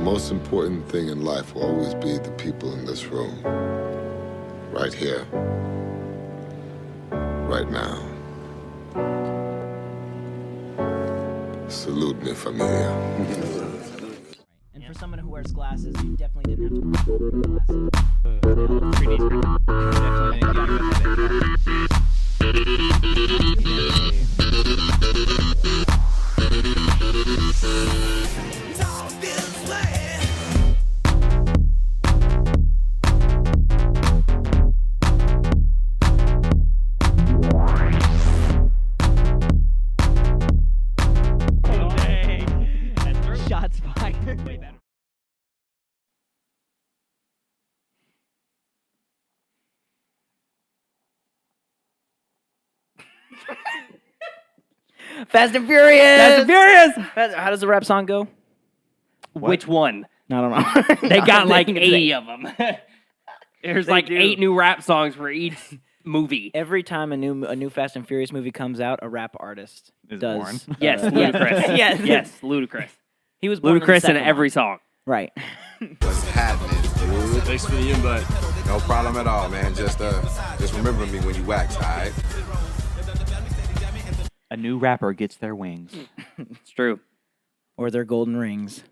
most important thing in life will always be the people in this room. Right here. Right now. Salute me, familia. And for someone who wears glasses, you definitely didn't have to wear glasses. 3D screen. Definitely didn't get Shots fired. Fast and Furious! Fast and Furious! How does the rap song go? Which one? I don't know. They got I'm like thinking 80 of them. There's They like do. 8 new rap songs for each movie. Every time a new Fast and Furious movie comes out, a rap artist Is does. born. Yes, Ludacris. Yes. Yes, Ludacris. He was born Ludacris in in every song. Right. What's happening, dude? Thanks for the invite. No problem at all, man. Just remember me when you wax, all right? A new rapper gets their wings. It's true. Or their golden rings.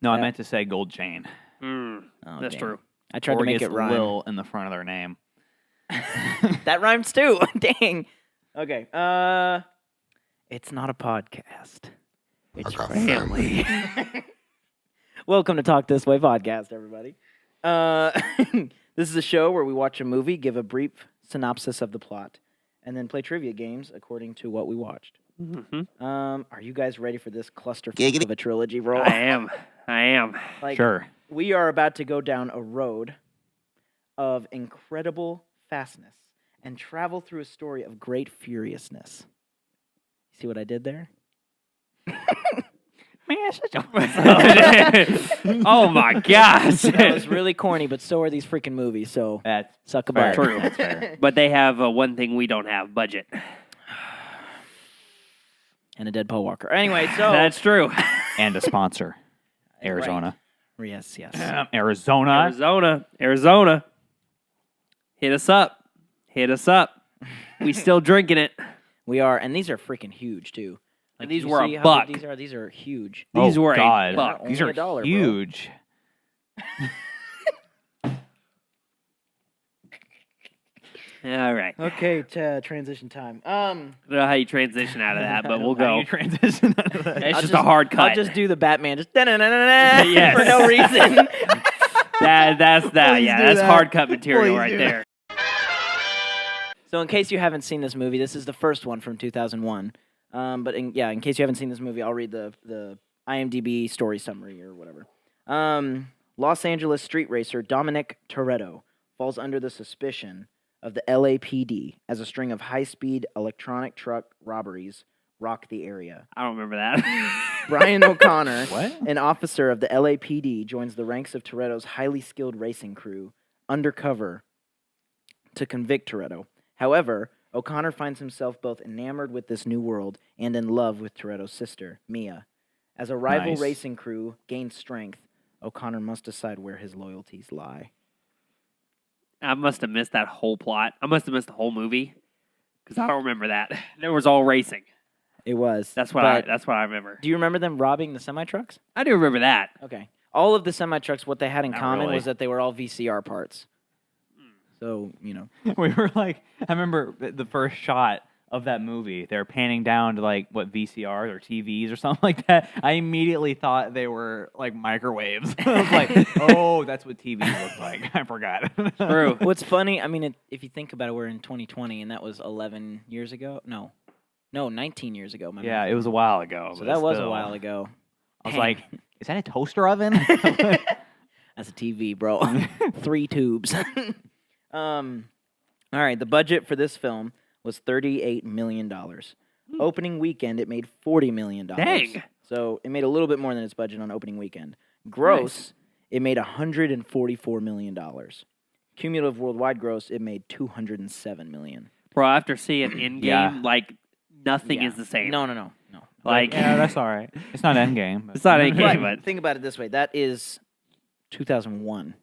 No, Yeah. I meant to say gold chain. Mm, Oh, that's damn. true. I tried Or to make gets it rhyme. Lil in the front of their name. That rhymes too. Dang. Okay. It's not a podcast. It's I got family. Welcome to Talk This Way podcast, everybody. This is a show where we watch a movie, give a brief synopsis of the plot, and then play trivia games according to what we watched. Mm-hmm. Are you guys ready for this clusterfuck of a trilogy roll? I am. Like, Sure. We are about to go down a road of incredible fastness and travel through a story of great furiousness. See what I did there? Man, such a... Oh my gosh. That was really corny, but so are these freaking movies, so That's suck a fair. butt. True. That's fair. But they have one thing we don't have, budget. And a dead Paul Walker. Anyway, so... That's true. And a sponsor. Arizona. Yes, yes. Arizona. Arizona. Hit us up. We still drinking it. We are, and these are freaking huge, too. And these you were a see how buck. big these are? These are huge. These Oh, were God. a buck. These Only are $1, bro. huge. All right. Okay, transition time. I don't know how you transition out of that, but we'll How do go. you transition out of that? It's just a hard cut. I'll just do the Batman, just for Yes. no reason. That's that. Please Yeah, do that's that. hard cut material Please right do there. So, in case you haven't seen this movie, this is the first one from 2001. But in case you haven't seen this movie, I'll read the IMDb story summary or whatever. Los Angeles street racer Dominic Toretto falls under the suspicion of the LAPD as a string of high-speed electronic truck robberies rock the area. I don't remember that. Brian O'Connor, What? an officer of the LAPD, joins the ranks of Toretto's highly skilled racing crew undercover to convict Toretto. However, O'Connor finds himself both enamored with this new world and in love with Toretto's sister, Mia. As a rival Nice. racing crew gains strength, O'Connor must decide where his loyalties lie. I must have missed that whole plot. I must have missed the whole movie because I don't remember that. There was all racing. It was. That's what I remember. Do you remember them robbing the semi-trucks? I do remember that. Okay. All of the semi-trucks, what they had in Not common really. was that they were all VCR parts. So, you know. We were like, I remember the first shot of that movie. They were panning down to like what VCRs or TVs or something like that. I immediately thought they were like microwaves. I was like, oh, that's what TVs look like. I forgot. True. What's funny, I mean, if you think about it, we're in 2020, and that was 11 years ago. No, 19 years ago. My Yeah, math. it was a while ago. So but that was a still. while ago. I was Dang. like, is that a toaster oven? That's a TV, bro. 3 tubes. All right, the budget for this film was $38 million. Opening weekend, it made $40 million. Dang. So it made a little bit more than its budget on opening weekend. Gross, Nice. it made $144 million. Cumulative worldwide gross, it made $207 million. Bro, after seeing Endgame, Yeah. like, nothing Yeah. is the same. No. Like, yeah, that's all right. It's not Endgame. But. It's not Endgame. But but think about it this way: that is 2001.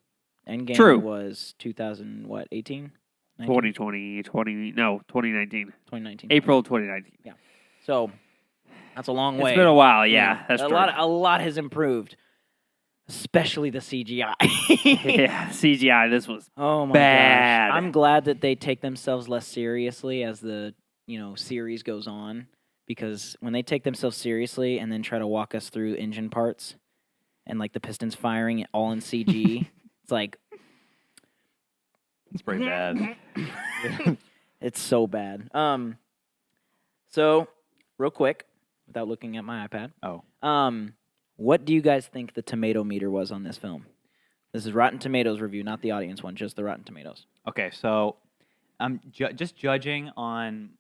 Endgame True. was 2000 what 18? 2019. 2019. April 2019. So that's a long way. It's been a while, you yeah. know. That's a true. lot has improved, especially the CGI. Yeah, CGI, this was Oh my bad. gosh! I'm glad that they take themselves less seriously as the series goes on, because when they take themselves seriously and then try to walk us through engine parts and like the pistons firing all in CG, it's like It's pretty bad. it's so bad. So real quick, without looking at my iPad, what do you guys think the tomato meter was on this film? This is Rotten Tomatoes review, not the audience one, just the Rotten Tomatoes. Okay, so I'm just judging on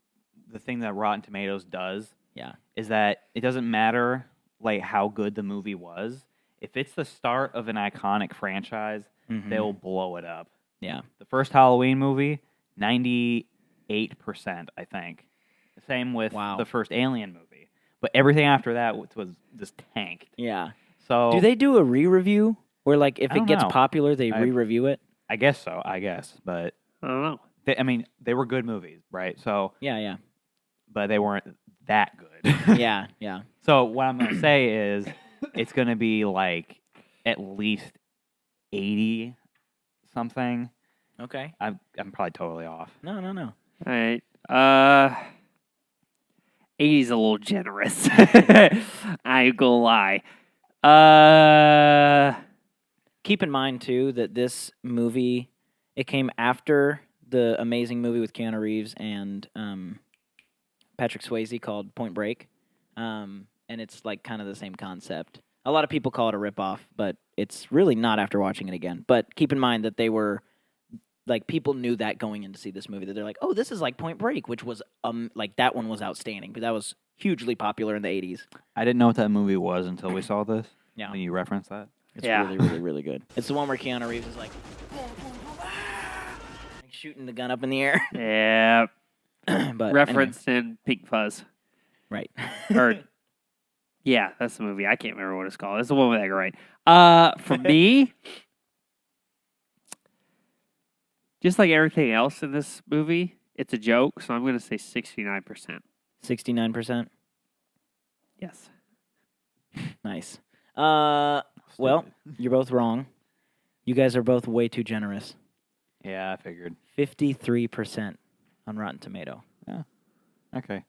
the thing that Rotten Tomatoes does. Yeah. Is that it doesn't matter like how good the movie was. If it's the start of an iconic franchise, they'll blow it up. Yeah. The first Halloween movie, 98%, I think. The same with the first Alien movie. But everything after that was just tanked. Yeah. So do they do a re-review where, like, if I it don't gets know. popular, they re-review it? I guess so. I guess, but I don't know. they were good movies, right? So Yeah. but they weren't that good. Yeah. So what I'm gonna say is it's gonna be like at least 80 something. Okay. I'm probably totally off. No. All right. 80's a little generous. I ain't gonna lie. Keep in mind, too, that this movie, it came after the amazing movie with Keanu Reeves and Patrick Swayze called Point Break. And it's like kind of the same concept. A lot of people call it a ripoff, but it's really not after watching it again. But keep in mind that they were, like, people knew that going in to see this movie, that they're like, oh, this is like Point Break, which was, like, that one was outstanding. But that was hugely popular in the 80s. I didn't know what that movie was until we saw this. Yeah. When you referenced that. It's really, really, really good. It's the one where Keanu Reeves is like, like shooting the gun up in the air. Yeah. But Referenced in Pink Fuzz. Right. Or, yeah, that's the movie. I can't remember what it's called. It's the one with Edgar Wright. For me, just like everything else in this movie, it's a joke, so I'm going to say 69%. 69%? Yes. Nice. Well, you're both wrong. You guys are both way too generous. Yeah, I figured. 53% on Rotten Tomato. Yeah. Okay.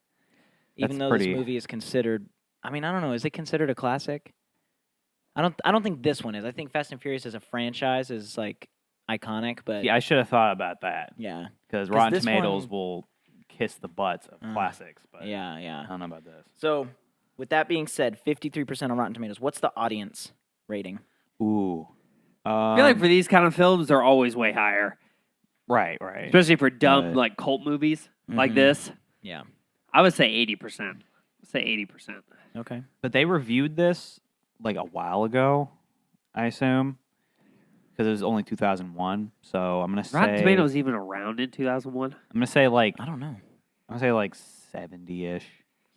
Even That's though pretty... this movie is considered, I mean, I don't know, is it considered a classic? I don't think this one is. I think Fast and Furious as a franchise is like iconic, but Yeah, I should have thought about that. yeah. Because Rotten this Tomatoes one- will kiss the butts of classics, but I Yeah. don't know about this. So, with that being said, 53% on Rotten Tomatoes. What's the audience rating? Ooh. I feel like for these kind of films, they're always way higher. Right. Especially for dumb, But- like, cult movies like this. Yeah. I would say 80%. Say 80%. Okay. But they reviewed this like a while ago, I assume, because it was only 2001. So I'm gonna say Rotten Tomatoes even around in 2001? I'm gonna say like I don't know. I'm gonna say like 70-ish.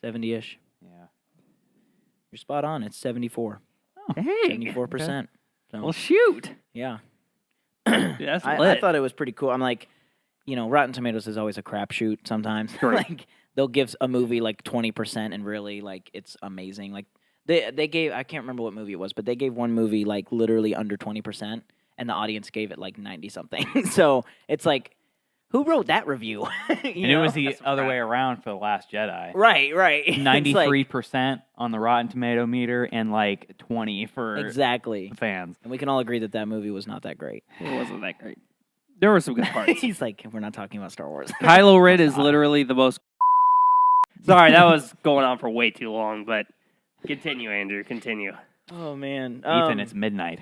70-ish. Yeah. You're spot on. It's 74. Dang. 74%. So, Well, shoot. yeah. That's I lit. thought it was pretty cool. I'm like, Rotten Tomatoes is always a crapshoot sometimes. Correct. Like, they'll give a movie like 20% and really, like, it's amazing. Like, they gave, I can't remember what movie it was, but they gave one movie like literally under 20%, and the audience gave it like 90-something. So it's like, who wrote that review? And it was the other way around for The Last Jedi. Right. It's like- 93% on the Rotten Tomato meter and like 20 for exactly. the fans. And we can all agree that that movie was not that great. It wasn't that great. There were some good parts. He's like, we're not talking about Star Wars. Kylo Ren is literally the most... Sorry, that was going on for way too long, but continue, Andrew. Continue. Oh, man. Ethan, it's midnight.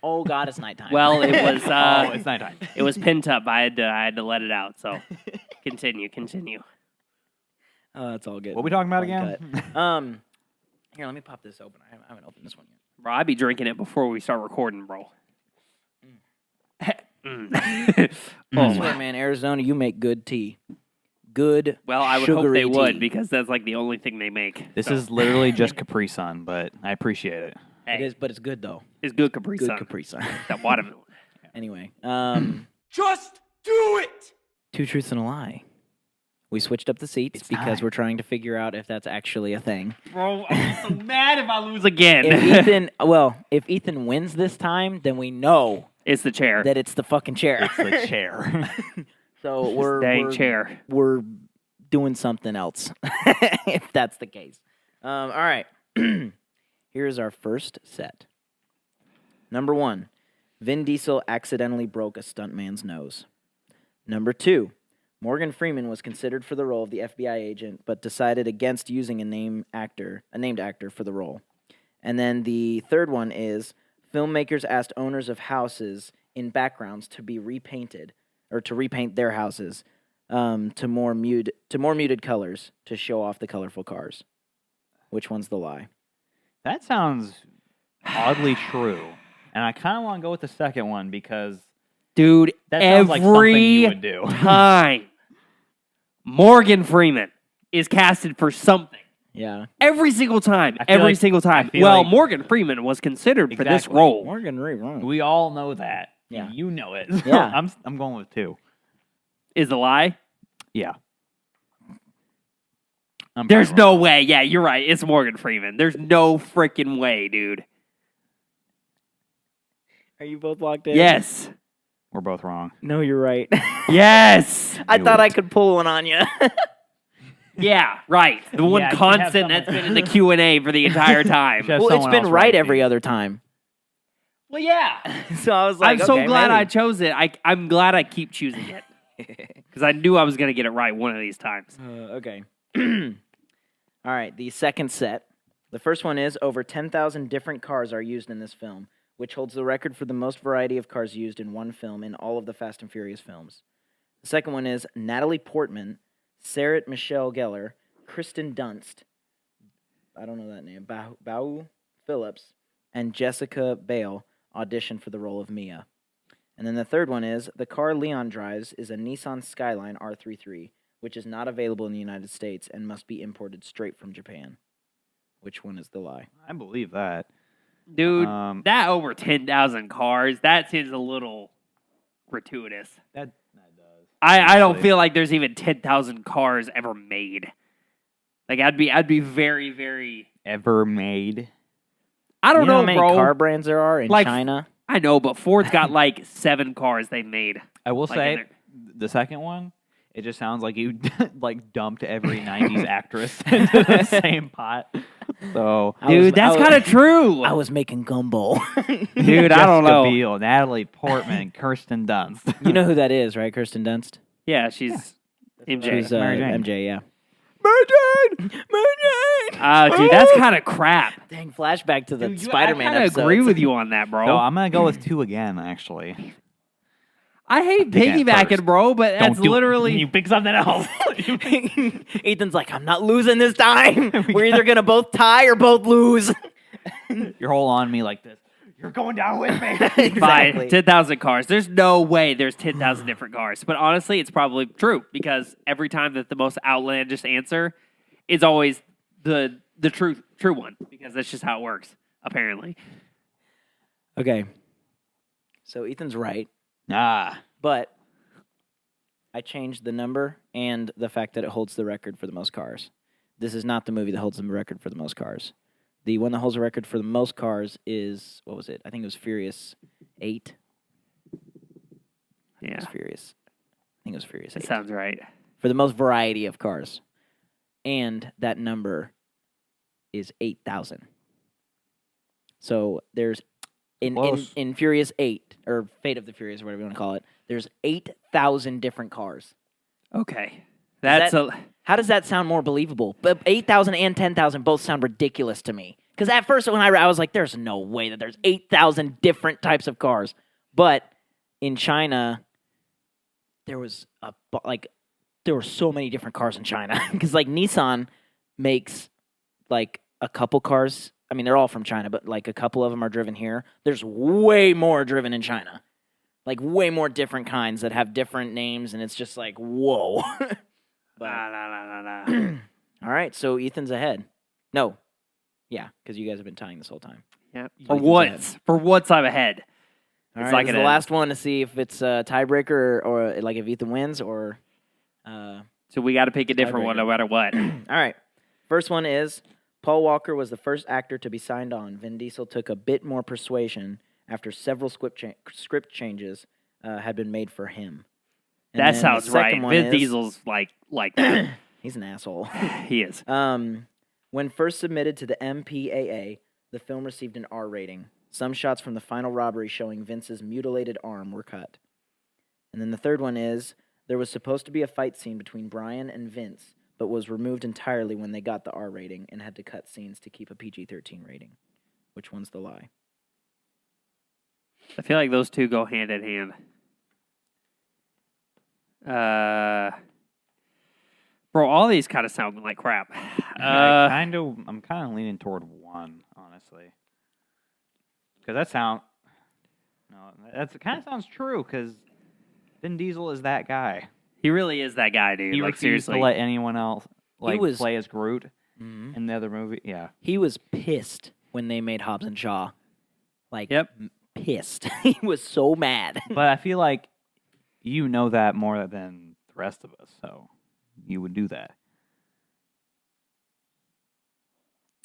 Oh, God, it's nighttime. Well, it was... Oh, it's nighttime. It was pent up. I had to let it out, so continue. Oh, that's all good. What are we talking about Fun again? cut. Here, let me pop this open. I haven't opened this one yet. Bro, I'd be drinking it before we start recording, bro. I swear, man, Arizona, you make good tea. good. Well, I would hope sugary they would tea. because that's like the only thing they make. This So, is literally just Capri Sun, but I appreciate it. hey, It is, but it's good though. it's good Capri Good Sun. Capri Sun. That watermelon. Anyway, Just do it! 2 truths and a lie. We switched up the seats It's because time. we're trying to figure out if that's actually a thing. Bro, I'm so mad if I lose again. If Ethan wins this time, then we know It's the chair. that it's the fucking chair. It's the chair. So we're Dang we're, chair. we're doing something else if that's the case. All right. Here's our first set. Number 1, Vin Diesel accidentally broke a stuntman's nose. Number 2, Morgan Freeman was considered for the role of the FBI agent, but decided against using a named actor for the role. And then the third one is filmmakers asked owners of houses in backgrounds to be repainted, or to repaint their houses to more muted colors to show off the colorful cars. Which one's the lie? That sounds oddly true. And I kind of want to go with the second one because Dude, that sounds like something you would do. time Morgan Freeman is casted for something. Yeah. Every single time. I feel Every like- single time. I feel Well, like- Morgan Freeman was considered for this Exactly. role. Morgan Freeman. We all know that. Yeah. You know it. Yeah. I'm going with 2. Is the lie? Yeah. I'm There's probably no wrong. way. Yeah, you're right. It's Morgan Freeman. There's no freaking way, dude. Are you both locked in? Yes. We're both wrong. No, you're right. Yes. I Do thought I it. could pull one on you. Yeah, right. The one Yeah, you have constant someone- that's been in the Q&A for the entire time. Have Well, it's someone been else right write every these. other time. Well, yeah. So I was like, I'm so okay, glad I maybe. chose it. I'm glad I keep choosing it. Because I knew I was going to get it right one of these times. Okay. All right, the second set. The first one is over 10,000 different cars are used in this film, which holds the record for the most variety of cars used in one film in all of the Fast and Furious films. The second one is Natalie Portman, Sarah Michelle Gellar, Kristen Dunst, I don't know that name, Bau Phillips, and Jessica Biel auditioned for the role of Mia. And then the third one is the car Leon drives is a Nissan Skyline R33, which is not available in the United States and must be imported straight from Japan. Which one is the lie? I believe that. Dude, That that over 10,000 cars, that seems a little gratuitous. does. I don't Actually. feel like there's even 10,000 cars ever made. Like, I'd be very, very... Ever made. I don't You know know, how many bro. car brands there are in Like- China? I know, but Ford's got like 7 cars they made. I will Like, say in the second one. It just sounds like you like dumped every '90s actress into the same pot. So, Dude, that's kind of true. I was making gumbo. Dude, I don't Jessica know. Biel, Natalie Portman, Kirsten Dunst. You know who that is, right? Kirsten Dunst? Yeah, she's MJ. She's Mary Jane. MJ, yeah. Mary Jane! Dude, that's kind of crap. Dang, flashback to the Dude, Spider-Man I kind of episodes. agree with you on that, bro. So I'm gonna go with 2 again. Actually, I hate Pick it piggybacking, first. bro, but that's Don't do it. literally... You pick something else. Ethan's like, I'm not losing this time. We're either going to both tie or both lose. You're holding on me like this. You're going down with me. Exactly. Fine, 10,000 cars. There's no way there's 10,000 different cars. But honestly, it's probably true because every time that the most outlandish answer is always the true one because that's just how it works, apparently. Okay. So Ethan's right, Ah, but I changed the number and the fact that it holds the record for the most cars. This is not the movie that holds the record for the most cars. The one that holds the record for the most cars is, what was it? I think it was Furious 8. It Yeah, was Furious. I think it was Furious that 8. sounds right. For the most variety of cars. And that number is 8,000. So there's Close. in Furious 8 or Fate of the Furious or whatever you want to call it, there's 8,000 different cars. Okay. That's How does that sound more believable? But 8,000 and 10,000 both sound ridiculous to me. Because at first when I was like, there's no way that there's 8,000 different types of cars. But in China, there was there were so many different cars in China. Because like Nissan makes like a couple cars. I mean, they're all from China, but like a couple of them are driven here. There's way more driven in China. Like way more different kinds that have different names, and it's just like, whoa. But Nah. all right, so Ethan's ahead. No, yeah, because you guys have been tying this whole time. Yeah. Ethan's For once, I'm ahead. All It's right, like this is an the last one to see if it's a tiebreaker or like if Ethan wins or. So we got to pick a different one no matter what. All right. First one is Paul Walker was the first actor to be signed on. Vin Diesel took a bit more persuasion after several script changes had been made for him. And That then sounds the right. second one Vin is- Diesel's like that. He's an asshole. He is. When first submitted to the MPAA, the film received an R rating. Some shots from the final robbery showing Vince's mutilated arm were cut. And then the third one is there was supposed to be a fight scene between Brian and Vince, but was removed entirely when they got the R rating and had to cut scenes to keep a PG-13 rating. Which one's the lie? I feel like those two go hand in hand. Bro, all these kind of sound like crap. I'm kind of leaning toward one, honestly. Because that kind of sounds true. Because Vin Diesel is that guy. He really is that guy, dude. He Like, refused seriously. to let anyone else was- play as Groot Mm-hmm. in the other movie. Yeah, He was pissed when they made Hobbs and Shaw. Like, Yep. pissed. He was so mad. but I feel like you know that more than the rest of us, so you would do that.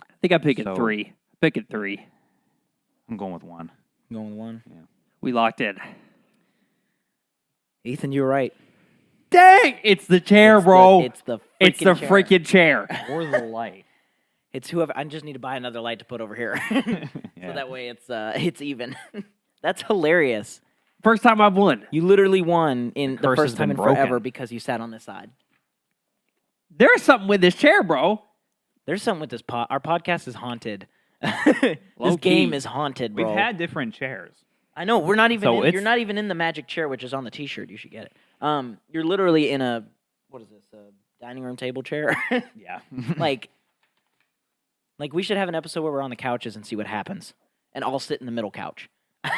I think I'm picking So- three. Picking three. I'm going with one. Going with one. We locked in. Ethan, you were right. Dang! It's the chair, bro. It's the It's the chair. freaking chair. Or the light. It's whoever. I just need to buy another light to put over here, so Yeah. that way it's even. That's hilarious. First time I've won. You literally won in the curse first has time been in forever broken. because you sat on this side. There's something with this chair, bro. There's something with this Our podcast is haunted. This Low-key. game is haunted, bro. We've had different chairs. I know we're not even. So You're it's- not even in the magic chair, which is on the T-shirt. You should get it. You're literally in a what is this? A dining room table chair? Yeah. like we should have an episode where we're on the couches and see what happens, and all sit in the middle couch.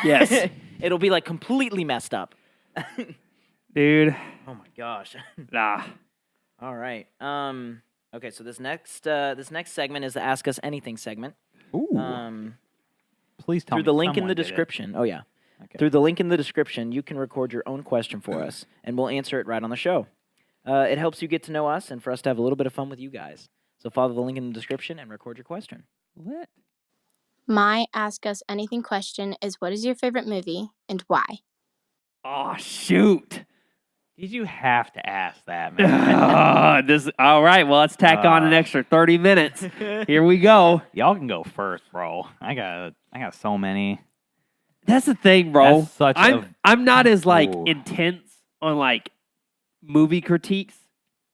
Yes. It'll be like completely messed up. Dude. Oh my gosh. Nah. All right. Okay, so this next segment is the Ask Us Anything segment. Ooh. Please tell Through me the link in someone the did it. description. Oh yeah. Okay. Through the link in the description, you can record your own question for us, and we'll answer it right on the show. It helps you get to know us and for us to have a little bit of fun with you guys. So follow the link in the description and record your question. Lit. My Ask Us Anything question is what is your favorite movie and why? Oh, shoot. Did you have to ask that, man? All right, well, let's tack on an extra 30 minutes. Here we go. Y'all can go first, bro. I got so many. That's the thing, bro. That's such I'm not as like Ooh. intense on like movie critiques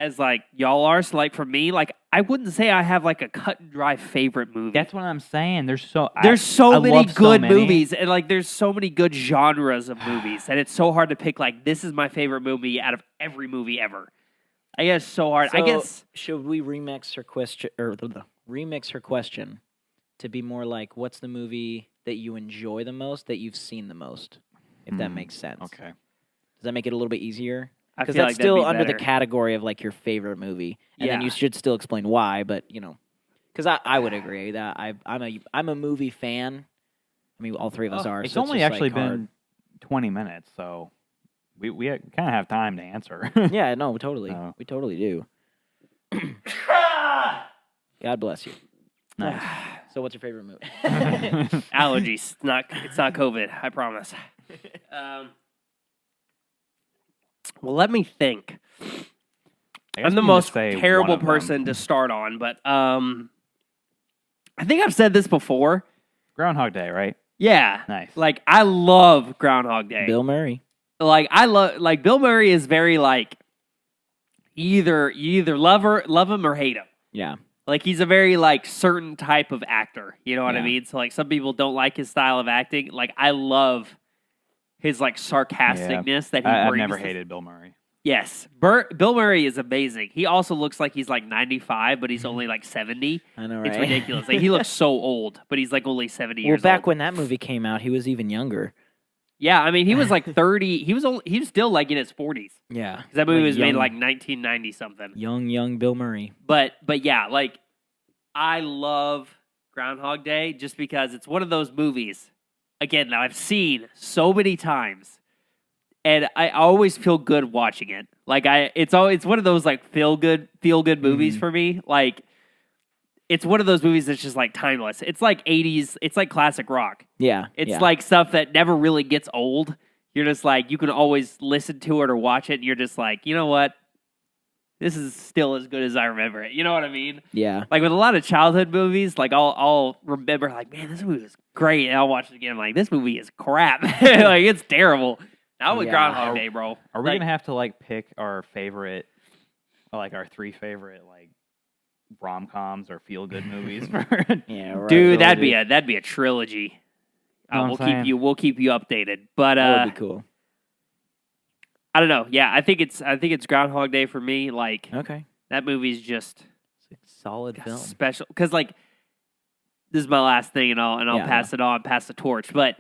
as like y'all are. So like for me, like I wouldn't say I have like a cut and dry favorite movie. That's what I'm saying. There's so There's many love good many. movies, and like there's so many good genres of movies, and it's so hard to pick. Like this is my favorite movie out of every movie ever. I guess it's so hard. I So, guess should we remix her question or remix her question to be more like what's the movie that you enjoy the most that you've seen the most? If that makes sense. Okay. Does that make it a little bit easier? I Because feel that's like that'd still be under the better. category of like your favorite movie, and then Yeah. you should still explain why. But you know, because I would agree that I'm a movie fan. I mean, all three of us are. It's so only just, actually like, hard. been 20 minutes, so we kind of have time to answer. Yeah, no, totally. Oh. We totally do. God bless you. Nice. So, what's your favorite movie? allergies. It's not COVID. I promise. Well, let me think. I guess I'm we the need to most say one terrible of them. person to start on, but I think I've said this before. Groundhog Day, right? Yeah. Nice. Like I love Groundhog Day. Bill Murray. Like I love like Bill Murray is very like you either love him or hate him. Yeah. Like he's a very like certain type of actor. You know what I Yeah. mean? So like some people don't like his style of acting. Like I love his like sarcasticness that he I've brings. never to- hated Bill Murray. Yes, Bill Murray is amazing. He also looks like he's like 95, but he's only like 70. I know, right? It's ridiculous. Like he looks so old, but he's like only 70 Well, years back old. when that movie came out, he was even younger. Yeah, I mean, he was like 30. He was still like in his 40s. Yeah. Because that movie Like was made young- like 1990 something. Young Bill Murray. But yeah, like I love Groundhog Day just because it's one of those movies again that I've seen so many times, and I always feel good watching it. Like it's one of those like feel good movies for me. Like it's one of those movies that's just like timeless. It's like 80s. It's like classic rock. Yeah. It's yeah. like stuff that never really gets old. You're just like, you can always listen to it or watch it, and you're just like, you know what? This is still as good as I remember it. You know what I mean? Yeah. Like with a lot of childhood movies, like I'll remember like, man, this movie was great, and I'll watch it again. I'm like, this movie is crap. Like it's terrible. Not with Yeah. Groundhog Day, bro. Are we Like, gonna have to like pick our favorite, like our 3 favorite like rom-coms or feel-good movies for? Yeah. Right. dude, trilogy? that'd be a trilogy. Know what I'm saying? We'll keep you updated. But That would be cool. I don't know. Yeah, I think it's Groundhog Day for me. Like Okay. that movie's just It's a solid film. special because like this is my last thing, and I'll Yeah, pass the torch. But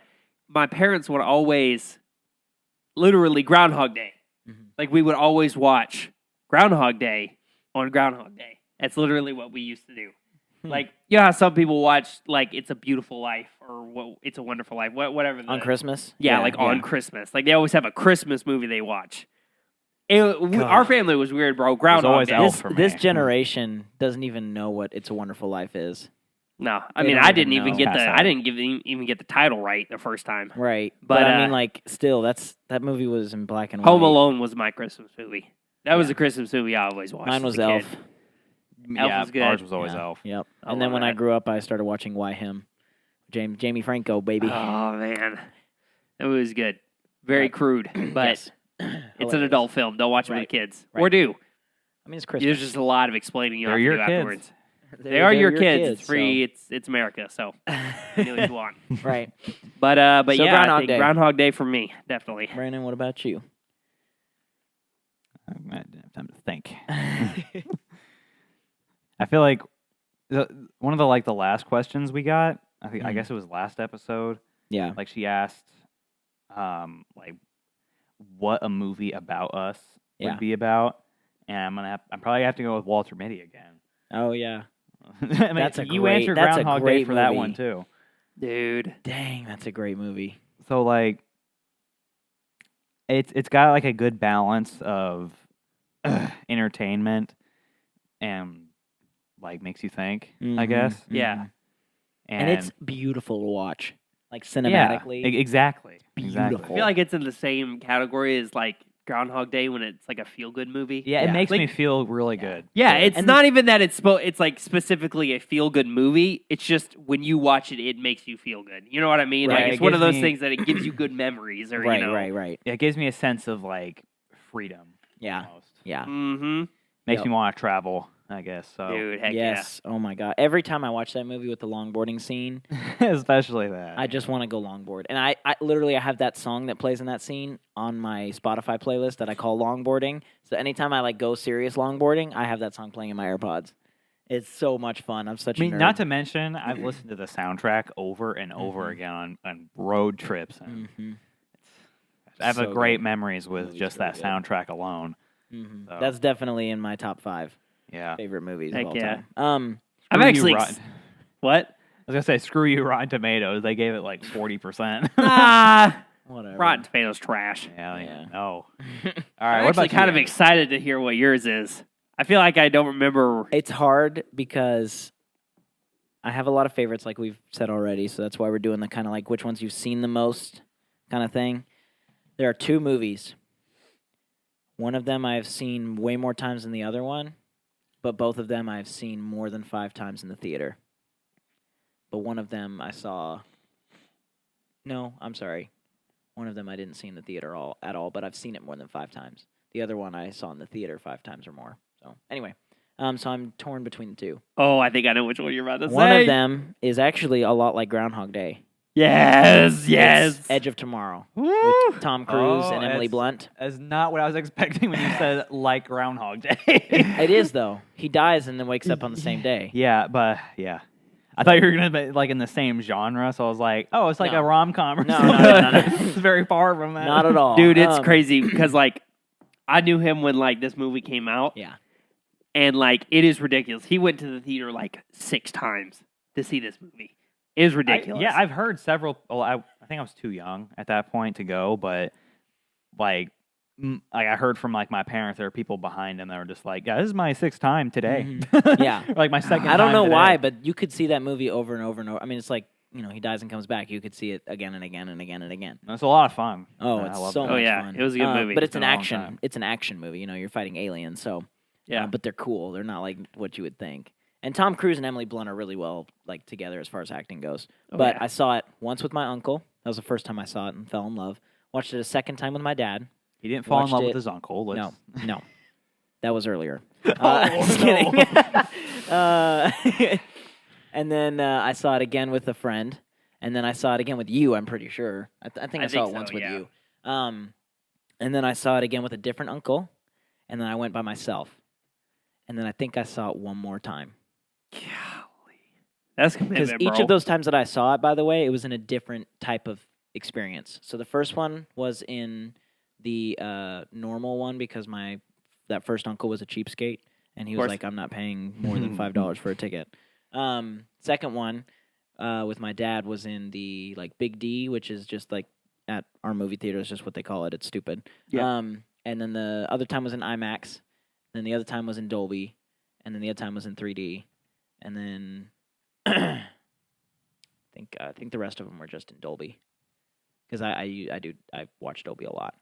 my parents would always, literally Groundhog Day. Mhm. Like we would always watch Groundhog Day on Groundhog Day. That's literally what we used to do. Like you know how some people watch like It's a Beautiful Life or It's a Wonderful Life, whatever. On Christmas? Yeah, like on Christmas. Like they always have a Christmas movie they watch. Our family was weird, bro. Groundhog always Day. Elf This, for me. this generation doesn't even know what It's a Wonderful Life is. No, I They mean don't I even didn't even know. get Pass the out. I didn't even get the title right the first time. Right. But, But I mean, like, still, that movie was in black and white. Home Alone was my Christmas movie. That was Yeah. the Christmas movie I always watched. Mine as was a kid. Elf. Yeah, was good. ours was always Yeah, Elf. Yep. I And then love when I that. grew up, I started watching Why Him. Jamie Franco, baby. Oh man, that was good. Very Right. crude, but Yes. it's an Hilarious. adult film. Don't watch it with Right. kids, Right. or do. I mean, it's Christmas. There's just a lot of explaining you They're have to your do kids. afterwards. They're- They are they're your kids. It's so- free. It's America, so do what you want. Right. But So yeah, Groundhog I think Day. Groundhog Day for me, definitely. Brandon, what about you? I didn't have time to think. I feel like one of the last questions we got. I guess it was last episode. Yeah. Like she asked, like what a movie about us Yeah. would be about, and I'm probably have to go with Walter Mitty again. Oh, yeah. I mean, That's a you great- answered that's a Groundhog Day great for that movie. one too. Dude, Dang, that's a great movie. So like, it's got like a good balance of entertainment and like makes you think. I Mhm, guess. Yeah. mhm. And it's beautiful to watch. Like, yeah, cinematically. exactly. beautiful. Exactly. I feel like it's in the same category as like Groundhog Day when it's like a feel good movie. Yeah, Yeah. it makes Like- me feel really good. Yeah, it's And not even that it's like specifically a feel good movie. It's just when you watch it, it makes you feel good. You know what I mean? Right, Like it it's one of gives those me- things that it gives you good memories, or Right, you know, right. It gives me a sense of like freedom. Yeah. Almost. Yeah. Mm-hmm. Makes Yep. me want to travel. I guess so. Dude, heck Yes. Oh, my God. Every time I watch that movie with the longboarding scene, Especially that. I just want to go longboard. And I literally I have that song that plays in that scene on my Spotify playlist that I call longboarding. So anytime I like go serious longboarding, I have that song playing in my AirPods. It's so much fun. I'm such I mean, a nerd. not to mention, I've listened to the soundtrack over and over Mhm. again on road trips. And Mhm. I have So a great good. memories with Movie's just really that good. soundtrack alone. Mhm. So. That's definitely in my top 5 Yeah. favorite movies Heck of all yeah. time. I'm Screw you, actually Rotten- what? I was gonna say, screw you, Rotten Tomatoes. They gave it like 40%. Ah, Whatever. Rotten Tomatoes trash. Yeah. Yeah. No. All I'm right. What actually about kind you? of excited to hear what yours is. I feel like I don't remember. It's hard because I have a lot of favorites, like we've said already. So that's why we're doing the kind of like which ones you've seen the most kind of thing. There are 2 movies. One of them I've seen way more times than the other one, but both of them I've seen more than 5 times in the theater. But one of them I saw. No, I'm sorry. One of them I didn't see in the theater at all, but I've seen it more than 5 times. The other one I saw in the theater 5 times or more. So anyway, so I'm torn between the 2. Oh, I think I know which one you're about to say. One of them is actually a lot like Groundhog Day. Yes, It's yes. Edge of Tomorrow Woo! with Tom Cruise Oh, and Emily it's- Blunt. That's not what I was expecting when you said like Groundhog Day. It is though. He dies and then wakes up on the same day. Yeah, but yeah. I thought you were gonna be like in the same genre, so I was like, oh, it's like No. a rom-com or No, something. no. It's very far from that. Not at all. Dude, it's crazy because like I knew him when like this movie came out. Yeah. And like it is ridiculous. He went to the theater like 6 times to see this movie. It is ridiculous. I've heard several. Well, I think I was too young at that point to go, but like I heard from like my parents, there were people behind him that were just like, "Yeah, this is my 6th time today." Yeah. like my second. I don't time know today. why, but you could see that movie over and over and over. I mean, it's like, he dies and comes back. You could see it again and again and again and again. It's a lot of fun. Oh, I it's loved so it. much yeah, fun. it was a good movie. But it's It's an been a long action. time. It's an action movie. You're fighting aliens, so Yeah. but they're cool. They're not like what you would think. And Tom Cruise and Emily Blunt are really well like together as far as acting goes. But yeah. I saw it once with my uncle. That was the first time I saw it and fell in love. Watched it a second time with my dad. He didn't fall in Watched love it- with his uncle. No, no, that was earlier. Oh, Just no. kidding. And then I saw it again with a friend, and then I saw it again with you. I'm pretty sure. I think I saw it so, once with yeah. you. And then I saw it again with a different uncle, and then I went by myself, and then I think I saw it one more time. Golly. That's Because commitment, each bro. of those times that I saw it, by the way, it was in a different type of experience. So the first one was in the normal one because that first uncle was a cheapskate, and he was course. like, "I'm not paying more than $5 for a ticket." Second one with my dad was in the like Big D, which is just like at our movie theater is just what they call it. It's stupid. Yeah. And then the other time was in IMAX. Then the other time was in Dolby, and then the other time was in 3D, and then I think the rest of them were just in Dolby because I watch Dolby a lot.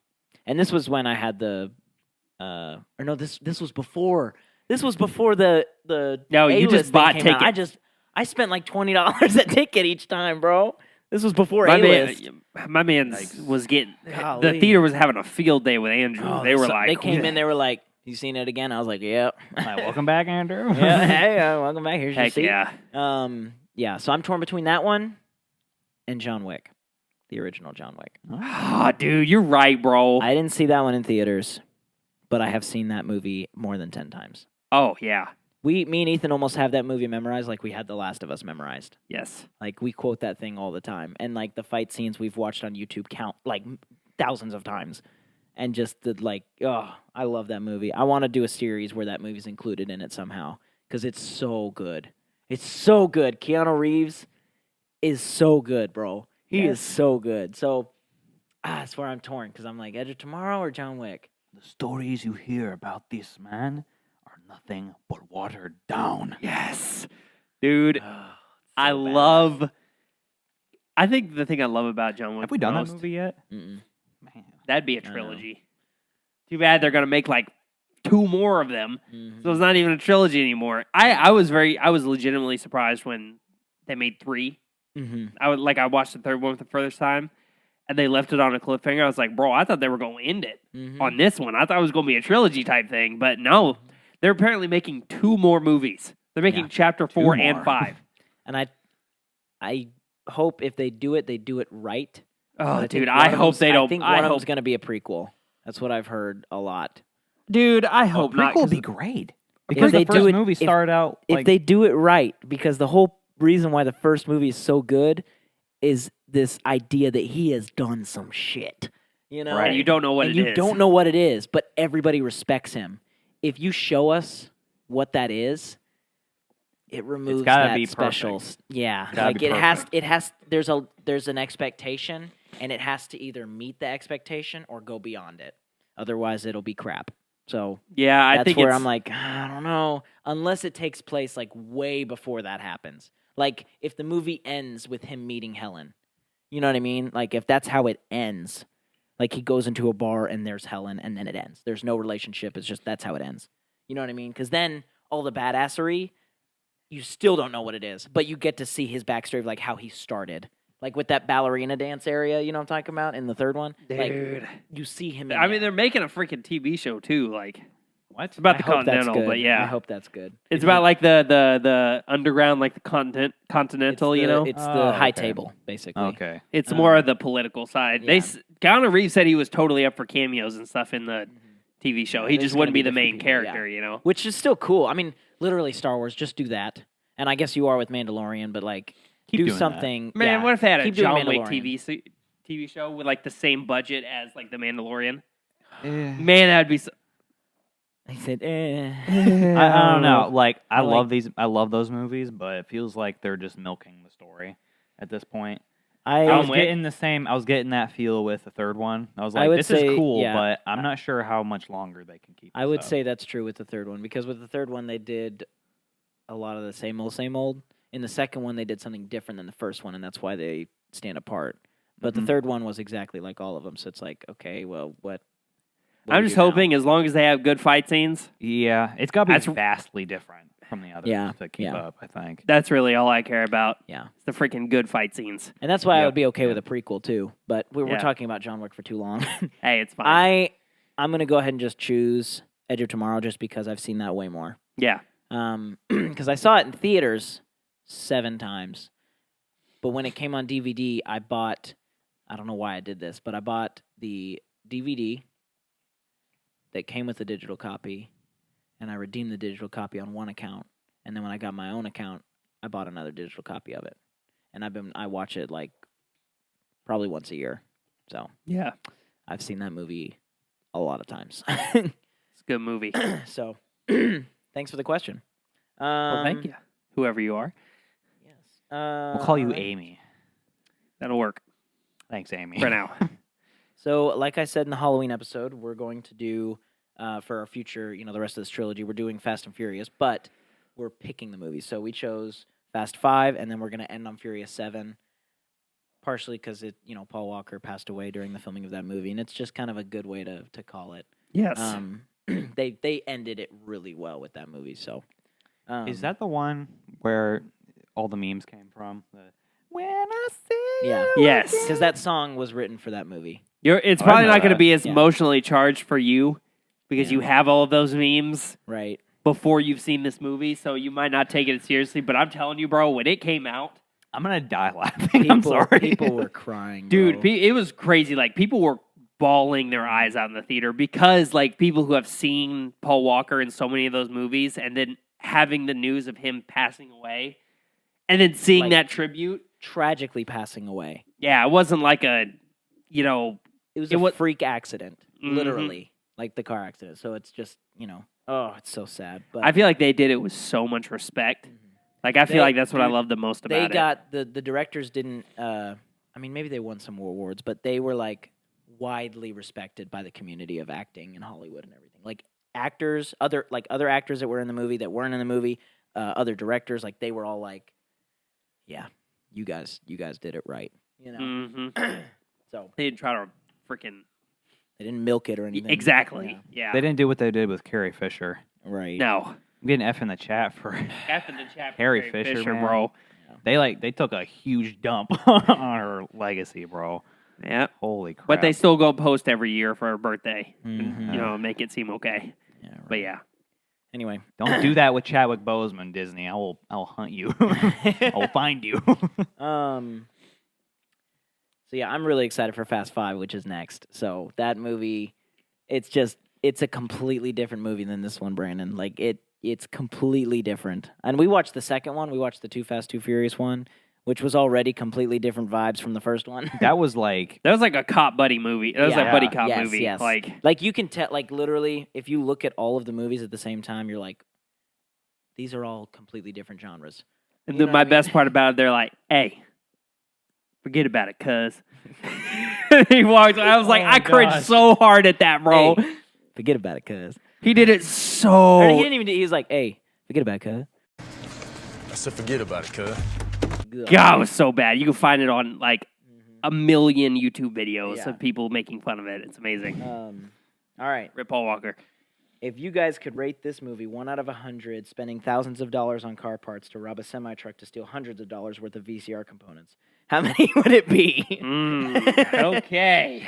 And this was when I had the or no, this was before the No, you A-list just thing bought came out. tickets. I spent like $20 a ticket each time, bro. This was before my A-list. man was getting Golly. the theater was having a field day with Andrew. Oh, they were so like, they came in, they were like, "You seen it again?" I was like, "Yep." Like, welcome back, Andrew. Yeah, hey, welcome back. Here's your heck seat. yeah. Yeah. So I'm torn between that one and John Wick, the original John Wick. Oh, dude, you're right, bro. I didn't see that one in theaters, but I have seen that movie more than 10 times. Oh yeah, Me and Ethan almost have that movie memorized like we had The Last of Us memorized. yes. Like we quote that thing all the time, and like the fight scenes we've watched on YouTube count like thousands of times. And just the like, I love that movie. I want to do a series where that movie's included in it somehow because it's so good. It's so good. Keanu Reeves is so good, bro. He is so good. So that's where I'm torn because I'm like, Edge of Tomorrow or John Wick. The stories you hear about this man are nothing but watered down. Yes, dude. I badass. love. I think the thing I love about John Wick Have we done that most, movie yet? Mm-mm. Man. that'd be a know. trilogy. Too bad they're gonna make like 2 more of them, Mhm. so it's not even a trilogy anymore. I was legitimately surprised when they made 3. Mhm. I watched the 3rd one for the first time, and they left it on a cliffhanger. I was like, bro, I thought they were going to end it Mhm. on this one. I thought it was going to be a trilogy type thing, but no, they're apparently making 2 more movies. They're making Yeah. chapter 4 2 and more. 5. And I hope if they do it right. Oh, think dude, one I of hope them's- they don't. I think one of them's going to be a prequel. That's what I've heard a lot. Dude, I hope not. Prequel would 'cause- be great. Because they the do first it- movie if- started out If like they do it right, because the whole reason why the first movie is so good is this idea that he has done some shit. You know, Right. And you don't know what and it you is. don't know what it is, but everybody respects him. If you show us what that is, it removes gotta that be special. perfect. Yeah, Gotta like be it has. There's an expectation, and it has to either meet the expectation or go beyond it. Otherwise, it'll be crap. So Yeah, I that's think where it's, I'm like, I don't know. Unless it takes place like way before that happens. Like if the movie ends with him meeting Helen, you know what I mean? Like if that's how it ends, like he goes into a bar and there's Helen and then it ends. There's no relationship. It's just that's how it ends. You know what I mean? Because then all the badassery, you still don't know what it is, but you get to see his backstory of like how he started. Like with that ballerina dance area, you know what I'm talking about in the 3rd one? Like dude. you see him in I mean, there. they're making a freaking TV show too. Like, what? it's about I the hope that's Continental, good. but yeah, I hope that's good. it's about like the underground, like the Continental. It's You the- know, it's Oh, the high okay. table, basically. Okay. it's more of the political side. yeah. Keanu Reeves said he was totally up for cameos and stuff in the TV show. Yeah, he there's just gonna wouldn't be be the different main people, yeah. character. You know, Which is still cool. I mean, literally, Star Wars, just do that. And I guess you are with Mandalorian, but like Keep do doing that. something. Man, yeah, what if they had a keep doing John Wick Mandalorian. TV show with like the same budget as like The Mandalorian? Eh. Man, that'd be. He said, I don't know. Like I like- love these. I love those movies, but it feels like they're just milking the story at this point. I I was John Wick? getting the same. I was getting that feel with the third one. I was I like, would this say, is cool, yeah. but I'm not sure how much longer they can keep. I this would up. say that's true with the third one because with the third one they did a lot of the same old. In the second one they did something different than the first one, and that's why they stand apart. But the Mhm. third one was exactly like all of them, so it's like, okay, well, what do I'm we just do now? hoping as long as they have good fight scenes, Yeah, it's got to be That's- vastly different from the others Yeah, to keep yeah. up. I think. that's really all I care about. Yeah. It's the freaking good fight scenes. And that's why I Yep, would be okay yeah. with a prequel too. But we're Yeah. talking about John Wick for too long. Hey, it's fine. I'm gonna go ahead and just choose Edge of Tomorrow just because I've seen that way more. Yeah. Because I saw it in theaters 7 times, but when it came on DVD, I bought. I don't know why I did this, but I bought the DVD that came with the digital copy, and I redeemed the digital copy on one account, and then when I got my own account, I bought another digital copy of it, and I watch it like probably once a year, so Yeah. I've seen that movie a lot of times. It's a good movie. So, thanks for the question. Well, thank you. Whoever you are. Yes. We'll call you alright. Amy. That'll work Thanks, Amy. for now. So, like I said in the Halloween episode, we're going to do for our future, the rest of this trilogy. We're doing Fast and Furious, but we're picking the movies. So we chose Fast 5, and then we're going to end on Furious 7. Partially because Paul Walker passed away during the filming of that movie, and it's just kind of a good way to call it. Yes. They ended it really well with that movie. So, Is that the one where all the memes came from? When I see Yeah. you Yes. again? because that song was written for that movie? It's I probably know not going to that. be as Yeah. emotionally charged for you because Yeah. you have all of those memes Right. before you've seen this movie, so you might not take it seriously. But I'm telling you, bro, when it came out, I'm gonna die laughing. I'm sorry. People were crying, dude, bro. it was crazy. Like, people were bawling their eyes out in the theater because, like, people who have seen Paul Walker in so many of those movies and then having the news of him passing away and then seeing Like- that tribute. tragically passing away. Yeah, it wasn't like a, It was It a wa- freak accident, Mhm. literally, like the car accident. So it's just, oh, it's so sad. But I feel like they did it with so much respect. Like, I feel They- like that's what I dude, love the most about they it. got the directors didn't. Maybe they won some awards, but they were like widely respected by the community of acting in Hollywood and everything. Like actors, other actors that were in the movie that weren't in the movie, other directors, like they were all like, yeah, you guys did it right, hmm So They didn't try to freaking. they didn't milk it or anything. Exactly. Yeah. They didn't do what they did with Carrie Fisher. Yeah, right. No. I'm getting F in the chat for After the chapter, Carrie Fisher, man. bro. they took a huge dump on her legacy, bro. Yeah. Holy crap! But they still go post every year for her birthday. Mhm. And, make it seem okay. Yeah, right. But yeah. Anyway, don't do that with Chadwick Boseman, Disney. I'll hunt you. I'll find you. So yeah, I'm really excited for Fast 5, which is next. So that movie, it's a completely different movie than this one, Brandon. Like it's completely different. And we watched the second one. We watched the Too Fast, Too Furious one, which was already completely different vibes from the first one. That was like That was like a cop buddy movie. That was Yeah. like a buddy cop Yes, movie. yes. Like, you can tell, like literally, if you look at all of the movies at the same time, you're like, these are all completely different genres. and You then know my what I mean? best part about it, they're like, hey, forget about it, cuz. He walked I was like, Oh I my cringed gosh. so hard at that, bro. Hey, forget about it, cuz. He did it Or so. he didn't even. He was like, hey, forget about it, cuz. I said forget about it, cuz. God, it was so bad. You can find it on like a million YouTube videos Yeah. of people making fun of it. It's amazing. All right. Rip Paul Walker. If you guys could rate this movie 1 out of 100, spending thousands of dollars on car parts to rob a semi-truck to steal hundreds of dollars worth of VCR components, how many would it be? Okay.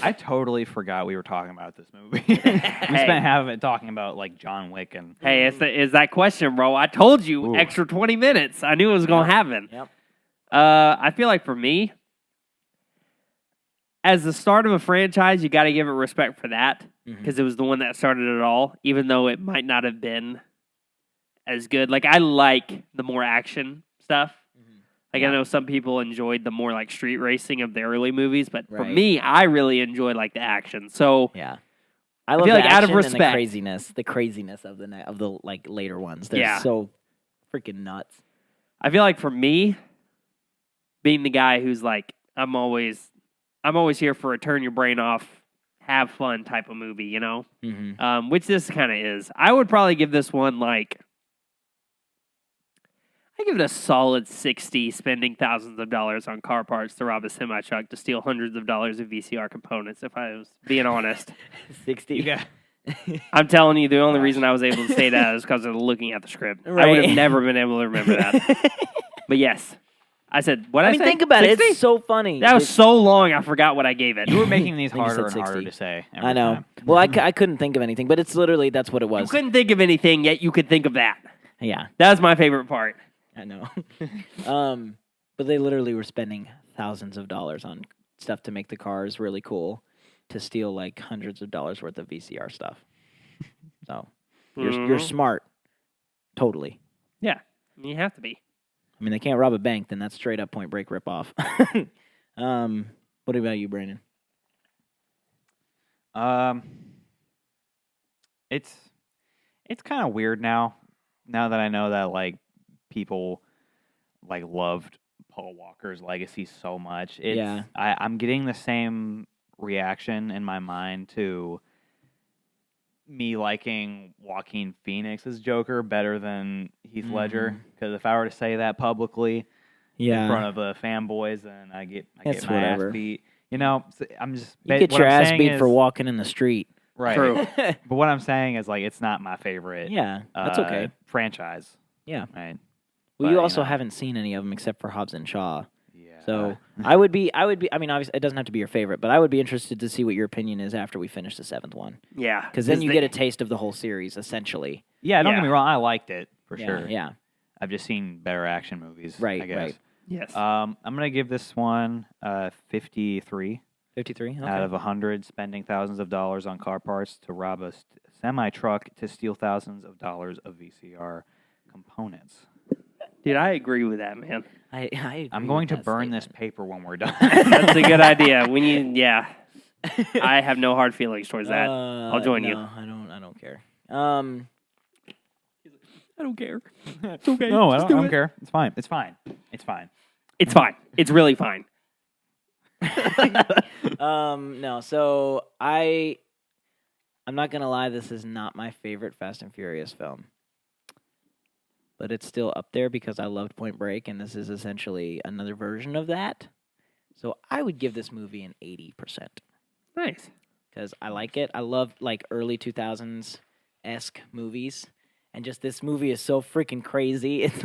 I totally forgot we were talking about this movie. We spent half of it talking about like John Wick and Hey, it's that question, bro. I told you, Ooh. extra 20 minutes. I knew it was going to happen. Yep. I feel like for me, as the start of a franchise, you got to give it respect for that because it was the one that started it all, even though it might not have been as good. Like, I like the more action stuff. Like, I know some people enjoyed the more, like, street racing of the early movies, but for Right. me, I really enjoy, like, the action. So, Yeah. I love feel the like out of action and respect- the craziness of the like later ones. They're Yeah. so freaking nuts. I feel like for me, being the guy who's like, I'm always here for a turn your brain off, have fun type of movie, you know? Mm-hmm. Which this kind of is. I would probably give this one like, I give it a solid 60, spending thousands of dollars on car parts to rob a semi truck to steal hundreds of dollars of VCR components. If I was being honest, 60. You got I'm telling you, the only reason I was able to say that is because of looking at the script. I would Right. have never been able to remember that. But yes, I said what I I mean, say? think about 60? it. It's so funny. That was so long, I forgot what I gave it. you were making these I think you harder said and harder 60. to say. I know. Time. Well, I couldn't think of anything, but it's literally that's what it You was. couldn't think of anything, yet you could think of that. Yeah, That was my favorite part. I know. But they literally were spending thousands of dollars on stuff to make the cars really cool, to steal like hundreds of dollars worth of VCR stuff. So you're Mhm. smart, totally. Yeah, you have to be. I mean, they can't rob a bank, then that's straight up Point Break ripoff. What about you, Brandon? It's kind of weird now that I know that like people like loved Paul Walker's legacy so much. It's, Yeah. I'm getting the same reaction in my mind to me liking Joaquin Phoenix's Joker better than Heath Ledger, because if I were to say that publicly in front of the fanboys, then I get That's my whatever. ass beat. You know, I'm just You get what your I'm ass saying beat is- for walking in the street. right. True. But what I'm saying is like it's not my favorite. Yeah, that's okay. Franchise. Yeah. Right. Well, But, you you also know. haven't seen any of them except for Hobbs and Shaw. Yeah. So I would be. I mean, obviously, it doesn't have to be your favorite, but I would be interested to see what your opinion is after we finish the seventh one, Yeah. because then you get a taste of the whole series, essentially. Yeah, don't Yeah. get me wrong. I liked it for Yeah, sure. Yeah. I've just seen better action movies. Right, I guess. right. Yes. I'm gonna give this one 53 53. Okay. out of 100, spending thousands of dollars on car parts to rob a semi truck to steal thousands of dollars of VCR components. Dude, I agree with that, man. I agree I'm going with to that burn this statement. paper when we're done. That's a good idea. Yeah. I have no hard feelings towards that. I'll join you. No, I don't care. I don't care. It's okay. No, I Just don't do it. care. It's fine. It's fine. It's fine. It's fine. It's really fine. No, so I'm not gonna lie, this is not my favorite Fast and Furious film. But it's still up there because I loved Point Break, and this is essentially another version of that. So I would give this movie an 80%. Nice. Because I like it. I love like early 2000s-esque movies. And just this movie is so freaking crazy. It's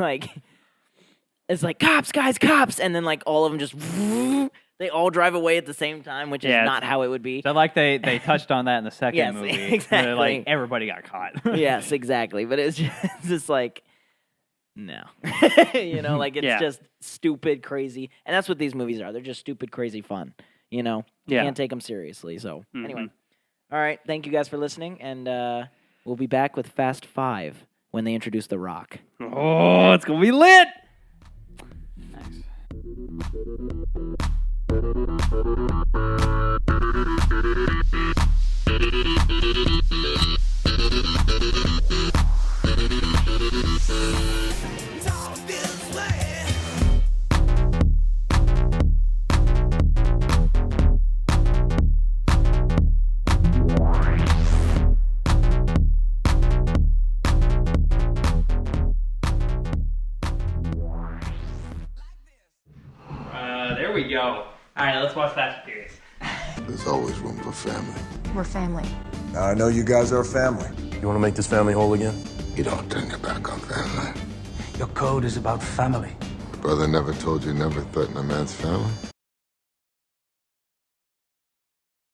like cops, guys, cops, and then like all of them just they all drive away at the same time, which is Yeah, not how it would be. So like they touched on that in the second Yes, movie. exactly. They're like everybody got caught. Yes, exactly. But it's just like no, like it's Yeah. just stupid, crazy, and that's what these movies are. They're just stupid, crazy fun. You Yeah. can't take them seriously. So Mhm. anyway, all right. Thank you guys for listening, and we'll be back with Fast 5 when they introduce The Rock. Oh, it's going to be lit. There we go. All right, let's watch Fast and Furious. There's always room for family. We're family. Now, I know you guys are a family. You want to make this family whole again? You don't turn your back on family. Your code is about family. Brother never told you never threaten a man's family?